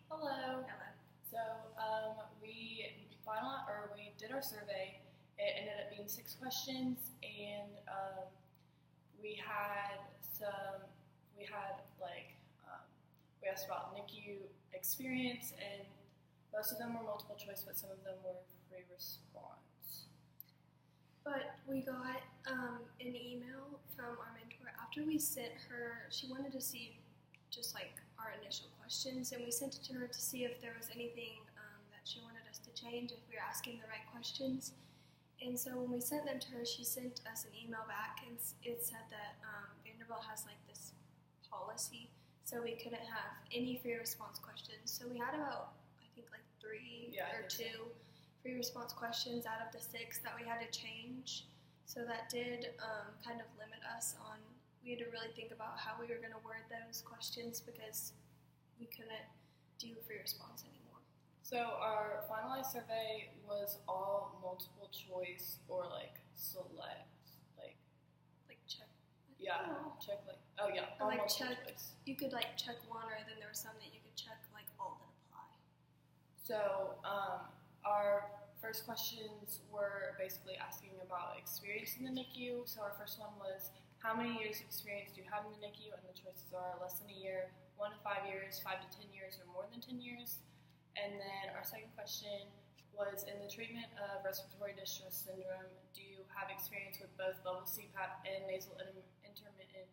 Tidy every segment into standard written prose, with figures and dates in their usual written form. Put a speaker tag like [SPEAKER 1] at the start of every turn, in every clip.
[SPEAKER 1] Hello.
[SPEAKER 2] Hello.
[SPEAKER 1] So we did our survey. It ended up being 6 questions, and we had some. We had we asked about NICU experience, and most of them were multiple choice, but some of them were free response.
[SPEAKER 2] But we got an email from our mentor after we sent her. She wanted to see just like our initial questions, and we sent it to her to see if there was anything that she wanted us to change, if we were asking the right questions. And so when we sent them to her, she sent us an email back, and it said that Vanderbilt has like this policy, so we couldn't have any free response questions. So we had about, I think, like two free response questions out of the 6 that we had to change. So that did kind of limit us on. We had to really think about how we were going to word those questions because we couldn't do free response anymore.
[SPEAKER 1] So our finalized survey was all multiple choice or select,
[SPEAKER 2] check.
[SPEAKER 1] check all multiple choice.
[SPEAKER 2] You could check one, or then there was some that you could check all that apply.
[SPEAKER 1] So our first questions were basically asking about experience in the NICU. So our first one was, how many years experience do you have in the NICU? And the choices are less than a year, 1 to 5 years, 5 to 10 years, or more than 10 years. And then our second question was, in the treatment of respiratory distress syndrome, do you have experience with both bubble CPAP and nasal intermittent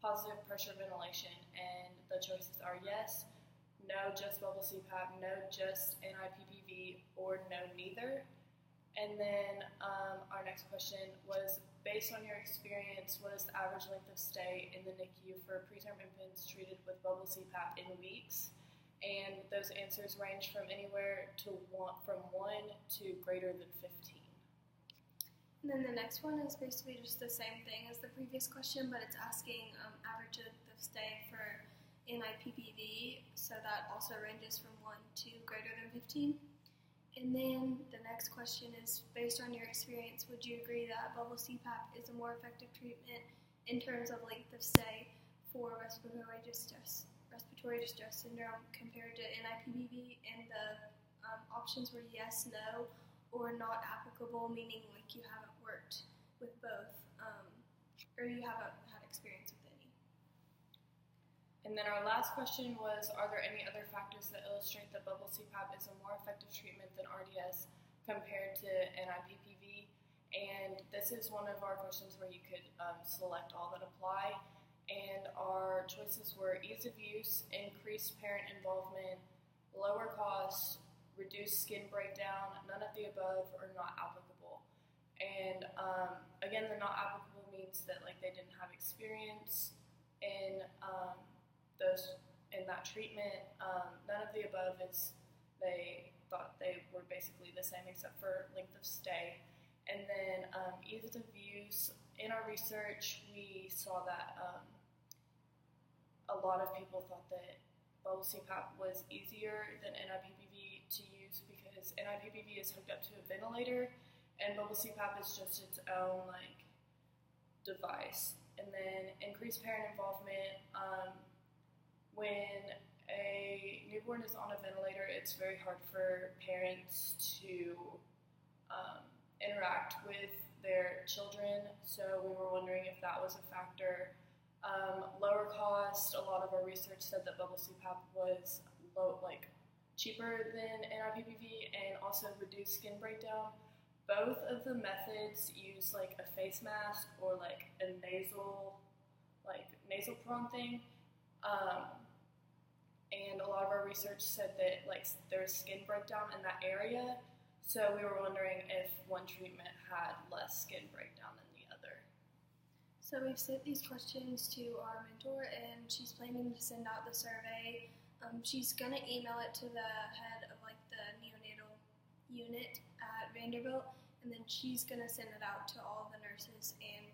[SPEAKER 1] positive pressure ventilation? And the choices are yes, no, just bubble CPAP, no, just NIPPV, or no, neither. And then our next question was, based on your experience, what is the average length of stay in the NICU for preterm infants treated with bubble CPAP in weeks? And those answers range from anywhere from 1 to greater than 15.
[SPEAKER 2] And then the next one is basically just the same thing as the previous question, but it's asking average length of stay for NIPPV, so that also ranges from 1 to greater than 15. And then the next question is, based on your experience, would you agree that bubble CPAP is a more effective treatment in terms of length of stay for respiratory distress syndrome compared to NIPPV? And the options were yes, no, or not applicable, meaning you haven't worked with both, or you haven't had experience with any.
[SPEAKER 1] And then our last question was, are there any other factors that illustrate that bubble CPAP is a more effective treatment than RDS compared to NIPPV? And this is one of our questions where you could select all that apply. And our choices were ease of use, increased parent involvement, lower cost, reduced skin breakdown, none of the above, or not applicable. And again, the not applicable means that they didn't have experience in that treatment. None of the above is they thought they were basically the same except for length of stay. And then ease of use. In our research, we saw that a lot of people thought that bubble CPAP was easier than NIPPV to use because NIPPV is hooked up to a ventilator, and bubble CPAP is just its own device. And then increased parent involvement. When a newborn is on a ventilator, it's very hard for parents to interact with their children, so we were wondering if that was a factor. Lower cost. A lot of our research said that bubble CPAP was cheaper than NIPPV, and also reduced skin breakdown. Both of the methods use a face mask or a nasal prong thing. And a lot of our research said that there's skin breakdown in that area, so we were wondering if one treatment had less skin breakdown than the other.
[SPEAKER 2] So we've sent these questions to our mentor, and she's planning to send out the survey. She's going to email it to the head of the neonatal unit at Vanderbilt, and then she's going to send it out to all the nurses, and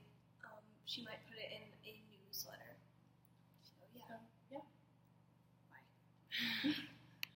[SPEAKER 2] she might put it in a newsletter. So yeah.
[SPEAKER 1] Yeah.
[SPEAKER 2] Bye.